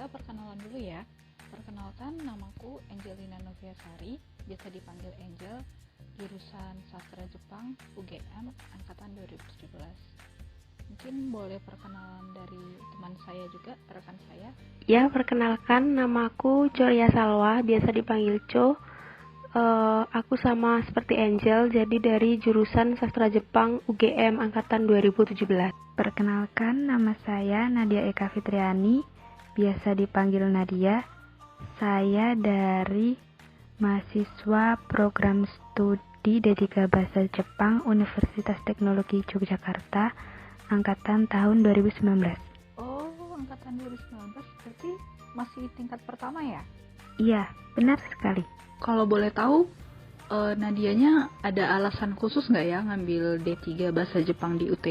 Kita perkenalan dulu ya. Perkenalkan, namaku Angelina Noviasari, biasa dipanggil Angel, jurusan Sastra Jepang UGM angkatan 2017. Mungkin boleh perkenalan dari teman saya juga, rekan saya. Ya, perkenalkan, namaku Coria Salwa, biasa dipanggil Co. Aku sama seperti Angel, jadi dari jurusan Sastra Jepang UGM angkatan 2017. Perkenalkan, nama saya Nadia Eka Fitriani, biasa dipanggil Nadia. Saya dari mahasiswa program studi D3 Bahasa Jepang Universitas Teknologi Yogyakarta, angkatan tahun 2019. Oh, angkatan 2019 berarti masih tingkat pertama ya? Iya, benar sekali. Kalau boleh tahu, Nadianya ada alasan khusus nggak ya ngambil D3 Bahasa Jepang di UT?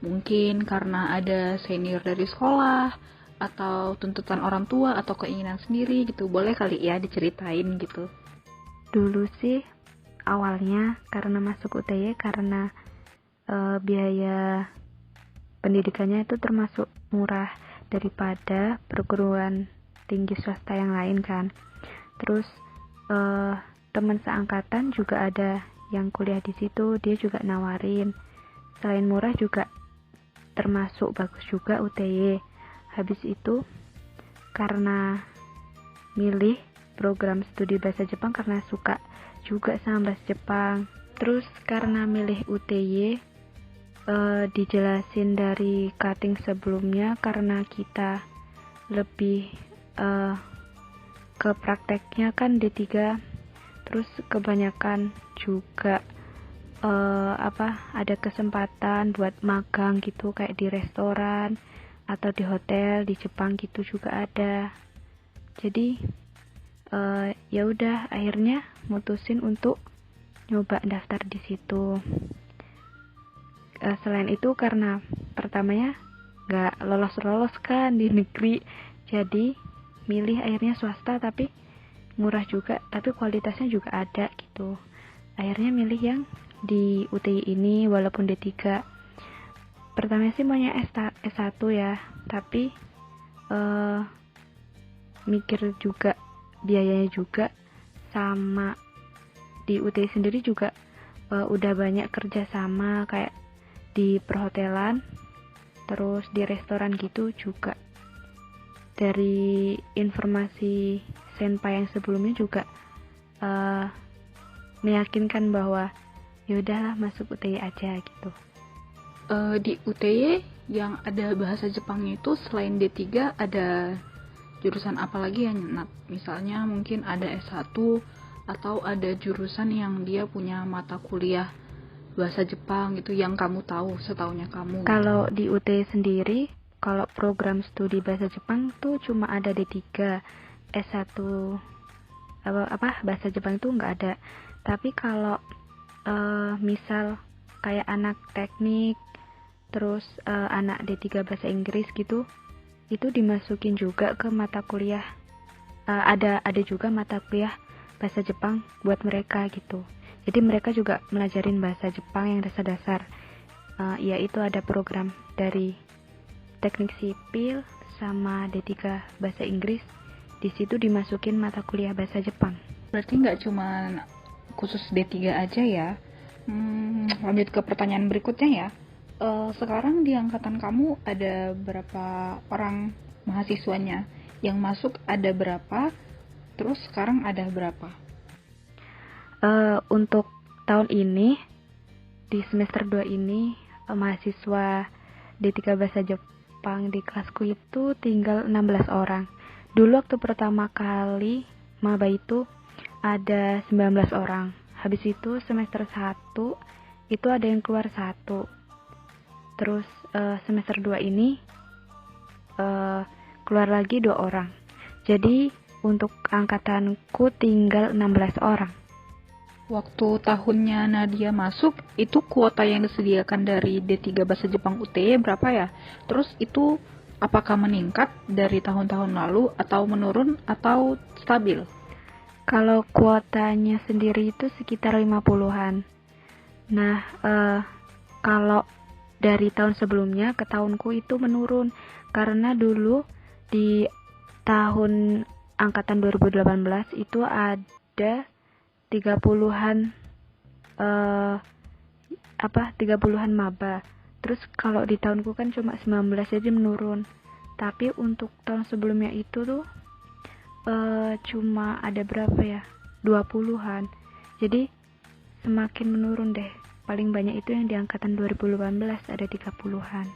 Mungkin karena ada senior dari sekolah, atau tuntutan orang tua, atau keinginan sendiri gitu. Boleh kali ya diceritain gitu. Dulu sih, awalnya karena masuk UTY karena biaya pendidikannya itu termasuk murah daripada perguruan tinggi swasta yang lain kan. Terus teman seangkatan juga ada yang kuliah di situ, dia juga nawarin. Selain murah juga termasuk bagus juga UTY. Habis itu karena milih program studi bahasa Jepang karena suka juga sama bahasa Jepang. Terus karena milih UTY, dijelasin dari cutting sebelumnya karena kita lebih ke prakteknya kan D3, terus kebanyakan juga ada kesempatan buat magang gitu kayak di restoran atau di hotel di Jepang gitu juga ada. Jadi ya udah akhirnya mutusin untuk nyoba daftar di situ. Selain itu karena pertamanya nggak lolos kan di negeri, jadi milih akhirnya swasta tapi murah juga, tapi kualitasnya juga ada gitu. Akhirnya milih yang di UTY ini walaupun D3. Pertama sih maunya S1 ya, tapi mikir juga biayanya juga, sama di UTY sendiri juga udah banyak kerjasama kayak di perhotelan, terus di restoran gitu juga. Dari informasi senpai yang sebelumnya juga meyakinkan bahwa yaudahlah masuk UTY aja gitu. Di UTY yang ada bahasa Jepangnya itu selain D3 ada jurusan apa lagi ya? Misalnya mungkin ada S1 atau ada jurusan yang dia punya mata kuliah bahasa Jepang gitu yang kamu tahu setaunya kamu. Kalau di UTY sendiri, kalau program studi bahasa Jepang tuh cuma ada D3, S1 bahasa Jepang itu nggak ada. Tapi kalau misal kayak anak teknik, terus anak D3 bahasa Inggris gitu, itu dimasukin juga ke mata kuliah. Ada juga mata kuliah bahasa Jepang buat mereka gitu. Jadi mereka juga melajarin bahasa Jepang yang dasar-dasar. Yaitu ada program dari teknik sipil sama D3 bahasa Inggris. Di situ dimasukin mata kuliah bahasa Jepang. Berarti nggak cuma khusus D3 aja ya. Lanjut ke pertanyaan berikutnya ya. Sekarang di angkatan kamu ada berapa orang mahasiswanya? Yang masuk ada berapa? Terus sekarang ada berapa? Untuk tahun ini, di semester 2 ini, mahasiswa D3 bahasa Jepang di kelasku itu tinggal 16 orang. Dulu waktu pertama kali maba itu ada 19 orang. Habis itu semester 1 itu ada yang keluar 1. Terus semester 2 ini keluar lagi 2 orang. Jadi untuk angkatanku tinggal 16 orang. Waktu tahunnya Nadia masuk, itu kuota yang disediakan dari D3 Bahasa Jepang UTY berapa ya? Terus itu apakah meningkat dari tahun-tahun lalu, atau menurun, atau stabil? Kalau kuotanya sendiri itu sekitar 50-an. Nah, kalau dari tahun sebelumnya ke tahunku itu menurun. Karena dulu di tahun angkatan 2018 itu ada 30-an 30-an maba. Terus kalau di tahunku kan cuma 19, jadi menurun. Tapi untuk tahun sebelumnya itu tuh cuma ada berapa ya? 20-an. Jadi semakin menurun deh. Paling banyak itu yang di angkatan 2018 ada 30-an.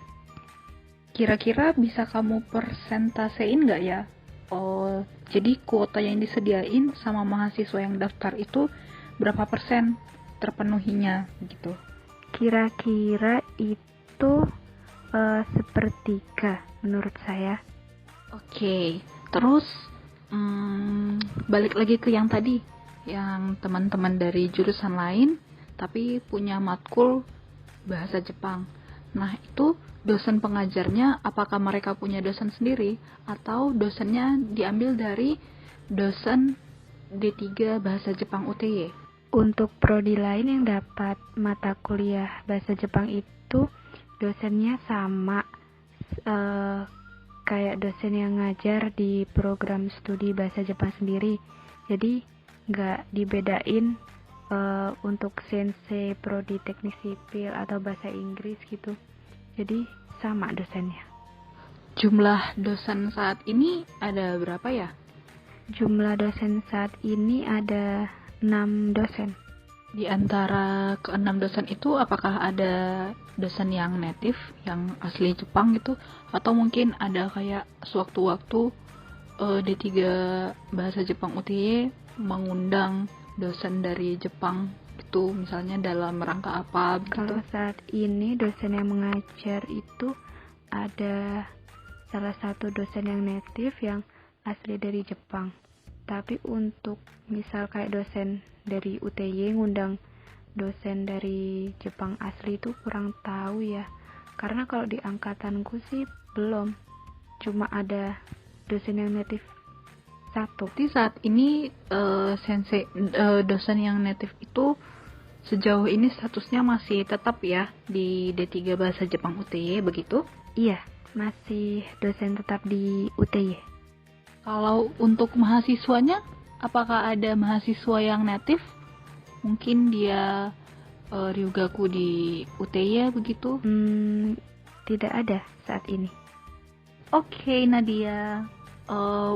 Kira-kira bisa kamu persentasein nggak ya? Oh, jadi kuota yang disediain sama mahasiswa yang daftar itu berapa persen terpenuhinya gitu? Kira-kira itu sepertiga menurut saya. Oke, terus balik lagi ke yang tadi, yang teman-teman dari jurusan lain tapi punya matkul bahasa Jepang. Nah, itu dosen pengajarnya apakah mereka punya dosen sendiri atau dosennya diambil dari dosen D3 bahasa Jepang UTY? Untuk prodi lain yang dapat mata kuliah bahasa Jepang itu dosennya sama kayak dosen yang ngajar di program studi bahasa Jepang sendiri. Jadi nggak dibedain untuk sensei prodi teknik sipil atau bahasa Inggris gitu. Jadi sama dosennya. Jumlah dosen saat ini ada berapa ya? Jumlah dosen saat ini ada 6 dosen. Di antara ke-6 dosen itu apakah ada dosen yang native, yang asli Jepang gitu, atau mungkin ada kayak sewaktu-waktu D3 bahasa Jepang UTY mengundang dosen dari Jepang itu, misalnya dalam rangka apa gitu? Kalau saat ini dosen yang mengajar itu ada salah satu dosen yang native yang asli dari Jepang. Tapi untuk misal kayak dosen dari UTY ngundang dosen dari Jepang asli itu kurang tahu ya. Karena kalau di angkatanku sih belum. Cuma ada dosen yang native satu. Jadi saat ini dosen yang native itu sejauh ini statusnya masih tetap ya di D3 bahasa Jepang UTY begitu? Iya, masih dosen tetap di UTY. Kalau untuk mahasiswanya, apakah ada mahasiswa yang native? Mungkin dia ryugaku di UTY begitu? Tidak ada saat ini. Oke, Nadia.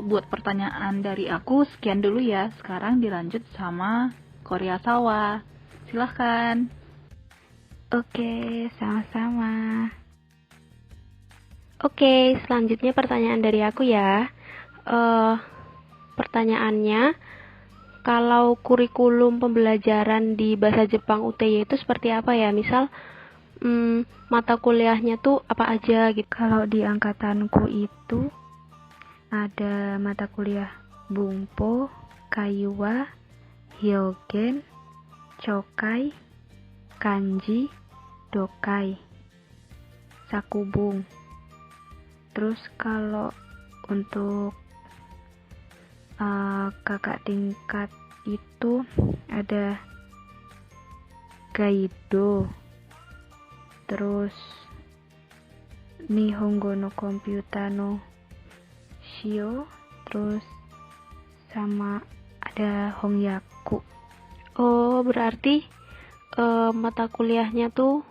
Buat pertanyaan dari aku, sekian dulu ya. Sekarang dilanjut sama Korea Sawa. Silahkan. Oke, sama-sama. Oke, selanjutnya pertanyaan dari aku ya. Pertanyaannya, kalau kurikulum pembelajaran di bahasa Jepang UTY itu seperti apa ya? Misal, mata kuliahnya tuh apa aja gitu. Kalau di angkatanku itu ada mata kuliah Bungpo, Kaiwa, Hyogen, Chokai, Kanji, Dokai, Sakubung. Terus kalau untuk kakak tingkat itu ada Gaido, terus Nihongo no Komputa no Shio, terus sama ada Hongyaku. Oh, berarti mata kuliahnya tuh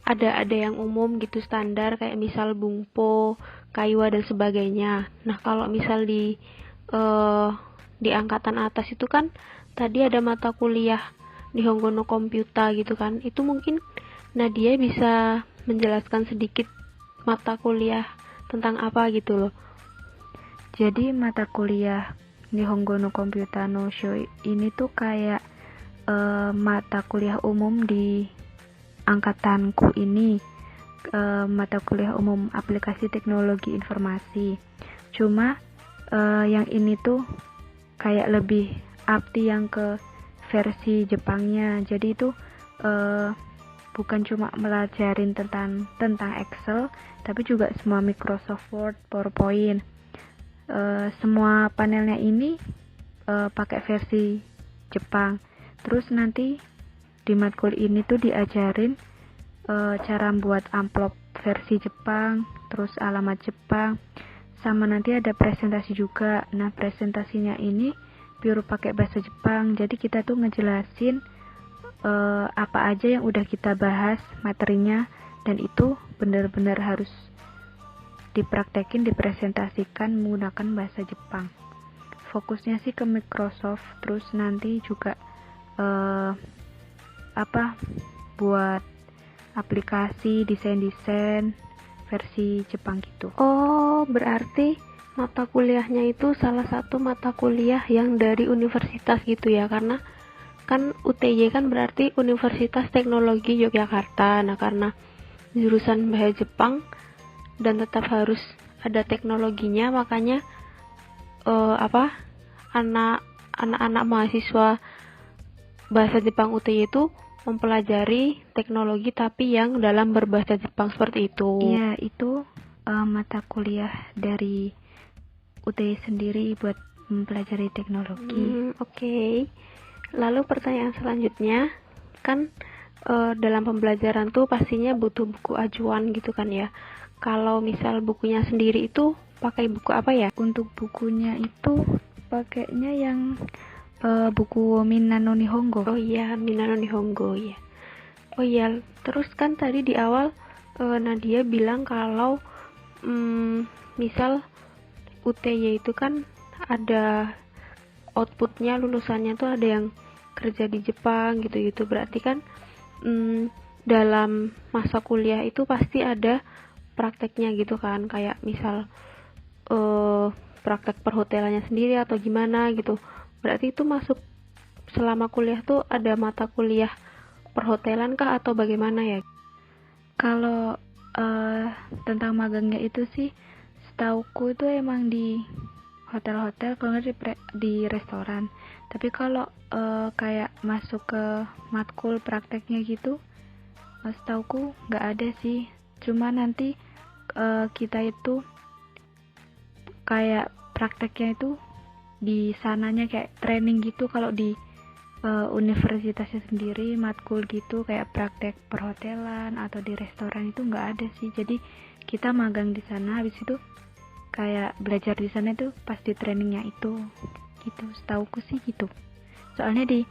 ada yang umum gitu, standar kayak misal Bungpo, Kaiwa dan sebagainya. Nah, kalau misal di angkatan atas itu kan tadi ada mata kuliah di Nihongo no Komputa gitu kan. Itu mungkin Nadia bisa menjelaskan sedikit mata kuliah tentang apa gitu loh. Jadi mata kuliah Nihongo no Komputa no Shio ini tuh kayak mata kuliah umum di angkatanku ini, mata kuliah umum aplikasi teknologi informasi. Cuma yang ini tuh kayak lebih arti yang ke versi Jepangnya. Jadi itu bukan cuma melajarin tentang Excel, tapi juga semua Microsoft Word, PowerPoint. Semua panelnya ini pakai versi Jepang. Terus nanti di matkul ini tuh diajarin cara buat amplop versi Jepang, terus alamat Jepang, sama nanti ada presentasi juga. Nah, presentasinya ini biar pakai bahasa Jepang. Jadi kita tuh ngejelasin apa aja yang udah kita bahas materinya, dan itu benar-benar harus dipraktekin, dipresentasikan menggunakan bahasa Jepang. Fokusnya sih ke Microsoft, terus nanti juga buat aplikasi, desain-desain versi Jepang gitu. Oh, berarti mata kuliahnya itu salah satu mata kuliah yang dari universitas gitu ya, karena kan UTY kan berarti Universitas Teknologi Yogyakarta. Nah, karena jurusan bahasa Jepang dan tetap harus ada teknologinya, makanya anak-anak mahasiswa bahasa Jepang UTY itu mempelajari teknologi tapi yang dalam berbahasa Jepang seperti itu. Iya, itu mata kuliah dari UTY sendiri buat mempelajari teknologi. Oke. Lalu pertanyaan selanjutnya, kan dalam pembelajaran tuh pastinya butuh buku acuan gitu kan ya. Kalau misal bukunya sendiri itu pakai buku apa ya? Untuk bukunya itu pakainya yang buku Minano Nihongo. Oh iya, Minano Nihongo ya. Oh iya, terus kan tadi di awal Nadia bilang kalau misal UTY itu kan ada outputnya, lulusannya tuh ada yang kerja di Jepang gitu-gitu. Berarti kan dalam masa kuliah itu pasti ada prakteknya gitu kan, kayak misal praktek perhotelannya sendiri atau gimana gitu. Berarti itu masuk selama kuliah tuh ada mata kuliah perhotelan kah atau bagaimana ya? Kalau tentang magangnya itu sih, setauku itu emang di hotel-hotel, kalau nggak di restoran. Tapi kalau kayak masuk ke matkul prakteknya gitu, setauku nggak ada sih. Cuma nanti kita itu kayak prakteknya itu di sananya kayak training gitu. Kalau di universitasnya sendiri matkul gitu kayak praktek perhotelan atau di restoran itu nggak ada sih. Jadi kita magang di sana, habis itu kayak belajar di sana itu pas di trainingnya itu gitu. Setauku sih gitu. Soalnya di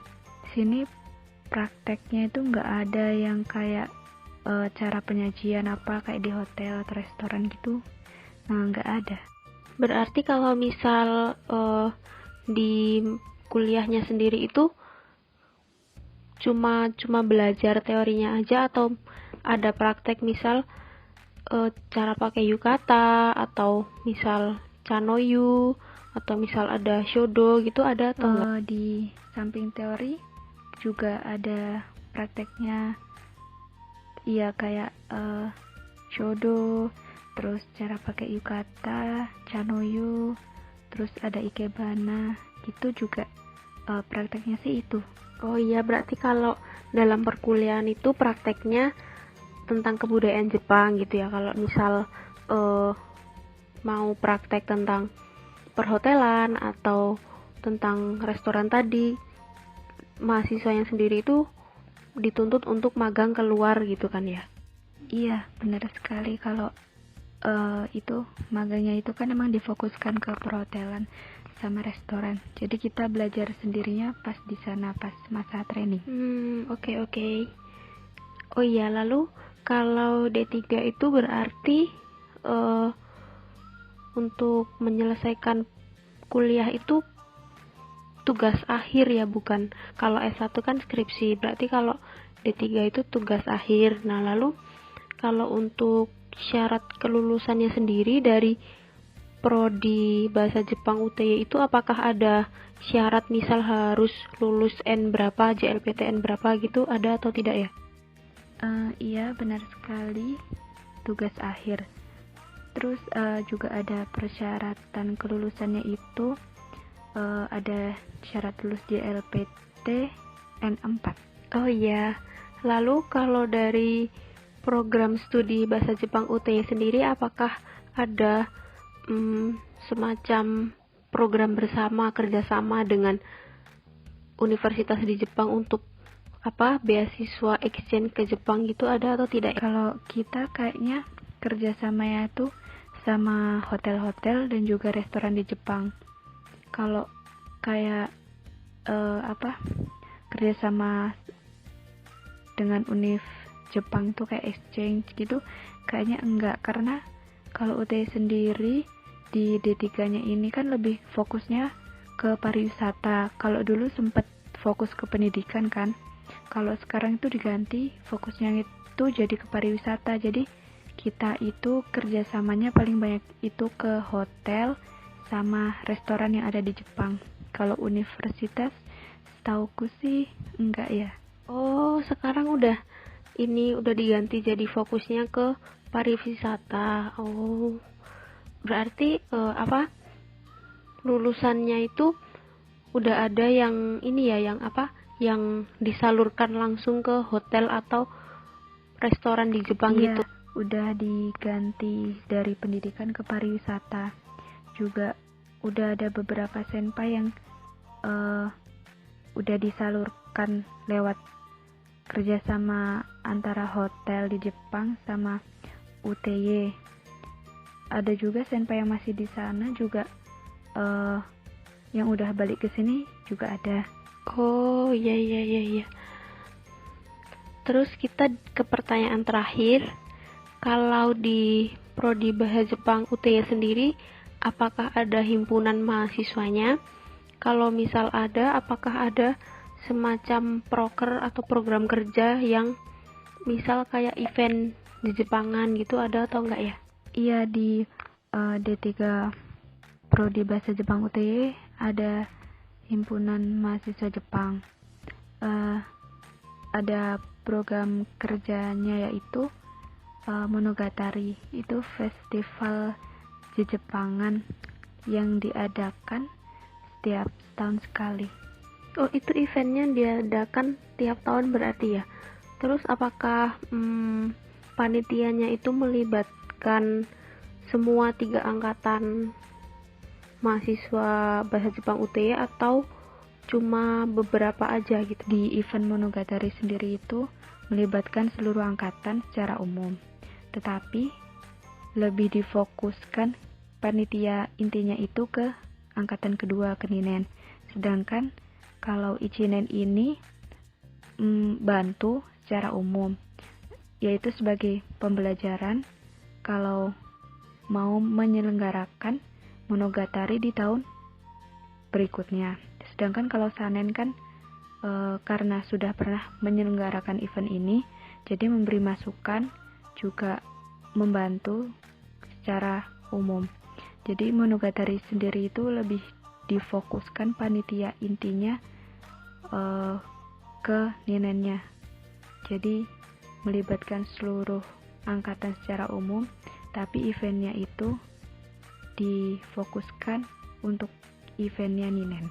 sini prakteknya itu nggak ada yang kayak cara penyajian apa kayak di hotel atau restoran gitu. Nah, nggak ada. Berarti kalau misal di kuliahnya sendiri itu cuma belajar teorinya aja atau ada praktek misal cara pakai yukata atau misal chanoyu atau misal ada shodo gitu, ada atau enggak? Di samping teori juga ada prakteknya. Iya, kayak shodo, terus cara pakai yukata, chanoyu, terus ada ikebana, gitu juga prakteknya sih itu. Oh iya, berarti kalau dalam perkuliahan itu prakteknya tentang kebudayaan Jepang gitu ya. Kalau misal mau praktek tentang perhotelan atau tentang restoran tadi, mahasiswanya sendiri itu dituntut untuk magang keluar gitu kan ya? Iya, benar sekali. Kalau itu magangnya itu kan emang difokuskan ke perhotelan sama restoran. Jadi kita belajar sendirinya pas di sana pas masa training. Oke. Oh iya, lalu kalau D3 itu berarti untuk menyelesaikan kuliah itu tugas akhir ya, bukan? Kalau S1 kan skripsi, berarti kalau D3 itu tugas akhir. Nah, lalu kalau untuk syarat kelulusannya sendiri dari prodi bahasa Jepang UTY itu apakah ada syarat misal harus lulus N berapa, JLPTN berapa gitu, ada atau tidak ya? Iya, benar sekali, tugas akhir. Terus juga ada persyaratan kelulusannya itu ada syarat lulus JLPT N4. Oh iya, lalu kalau dari program studi bahasa Jepang UTY sendiri apakah ada semacam program bersama, kerjasama dengan universitas di Jepang untuk beasiswa exchange ke Jepang gitu, ada atau tidak? Kalau kita kayaknya kerjasamanya itu sama hotel-hotel dan juga restoran di Jepang. Kalau kayak kerjasama dengan univ Jepang tuh kayak exchange gitu, kayaknya enggak, karena kalau UTY sendiri di D3-nya ini kan lebih fokusnya ke pariwisata. Kalau dulu sempat fokus ke pendidikan kan, kalau sekarang itu diganti fokusnya itu jadi ke pariwisata. Jadi kita itu kerjasamanya paling banyak itu ke hotel sama restoran yang ada di Jepang. Kalau universitas setauku sih enggak ya. Oh, sekarang udah diganti jadi fokusnya ke pariwisata. Oh, berarti lulusannya itu udah ada yang yang disalurkan langsung ke hotel atau restoran di Jepang Iya, gitu. udah diganti dari pendidikan ke pariwisata. Juga udah ada beberapa senpai yang udah disalurkan lewat kerjasama antara hotel di Jepang sama UTY. Ada juga senpai yang masih di sana juga, yang udah balik ke sini juga ada. Oh, iya. Terus kita ke pertanyaan terakhir. Kalau di Prodi Bahasa Jepang UTY sendiri, apakah ada himpunan mahasiswanya? Kalau misal ada, apakah ada semacam proker atau program kerja yang misal kayak event di Jepangan gitu, ada atau enggak ya? Iya, di D3 Prodi Bahasa Jepang UTY ada himpunan mahasiswa Jepang. Ada program kerjanya yaitu Monogatari. Itu festival Jepangan yang diadakan setiap tahun sekali. Oh, itu eventnya diadakan tiap tahun berarti ya? Terus apakah panitianya itu melibatkan semua 3 angkatan mahasiswa Bahasa Jepang UTY atau cuma beberapa aja gitu? Di event Monogatari sendiri itu melibatkan seluruh angkatan secara umum, tetapi lebih difokuskan panitia intinya itu ke angkatan kedua, ke Ninen. Sedangkan kalau Ichinen ini bantu secara umum, yaitu sebagai pembelajaran kalau mau menyelenggarakan Monogatari di tahun berikutnya. Sedangkan kalau Sanen kan karena sudah pernah menyelenggarakan event ini, jadi memberi masukan juga membantu secara umum. Jadi Monogatari sendiri itu lebih difokuskan panitia intinya ke Ninennya. Jadi melibatkan seluruh angkatan secara umum, tapi eventnya itu difokuskan untuk eventnya Ninen.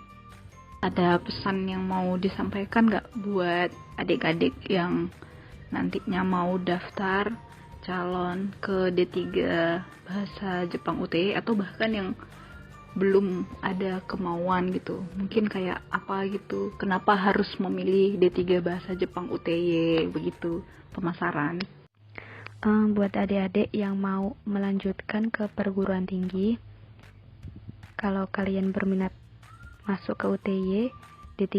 Ada pesan yang mau disampaikan nggak buat adik-adik yang nantinya mau daftar calon ke D3 Bahasa Jepang UTY, atau bahkan yang belum ada kemauan gitu, mungkin kayak apa gitu, kenapa harus memilih D3 Bahasa Jepang UTY, begitu pemasaran. Buat adik-adik yang mau melanjutkan ke perguruan tinggi, kalau kalian berminat masuk ke UTY D3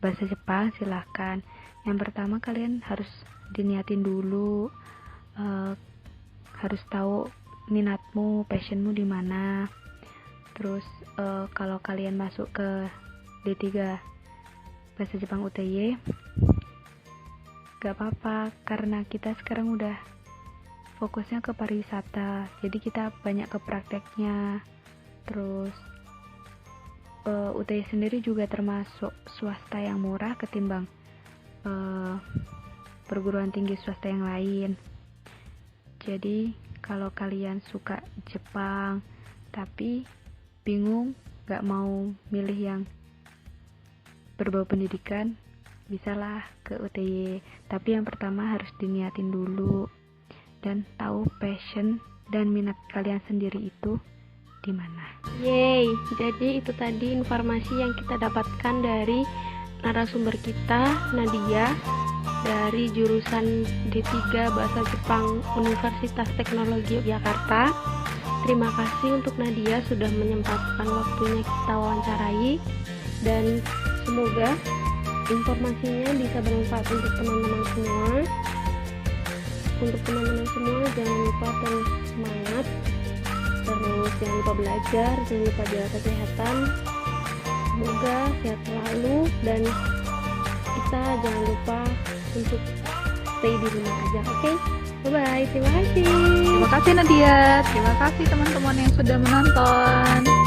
Bahasa Jepang, silahkan. Yang pertama kalian harus diniatin dulu, harus tahu minatmu, passionmu di mana. Terus kalau kalian masuk ke D3 Bahasa Jepang UTY, gak apa-apa, karena kita sekarang udah fokusnya ke pariwisata, jadi kita banyak ke prakteknya. Terus UTY sendiri juga termasuk swasta yang murah ketimbang perguruan tinggi swasta yang lain. Jadi kalau kalian suka Jepang tapi bingung gak mau milih yang berbau pendidikan, bisalah ke UTY. Tapi yang pertama harus diniatin dulu dan tahu passion dan minat kalian sendiri itu di mana. Yeay, jadi itu tadi informasi yang kita dapatkan dari narasumber kita, Nadia, dari jurusan D3 Bahasa Jepang Universitas Teknologi Yogyakarta. Terima kasih untuk Nadia sudah menyempatkan waktunya kita wawancarai, dan semoga informasinya bisa bermanfaat untuk teman-teman semua. Untuk teman-teman semua, jangan lupa terus semangat, terus jangan lupa belajar, jangan lupa jaga kesehatan. Semoga sehat selalu, dan kita jangan lupa untuk stay di rumah aja. Oke? Bye-bye, terima kasih. Terima kasih Nadia, terima kasih teman-teman yang sudah menonton.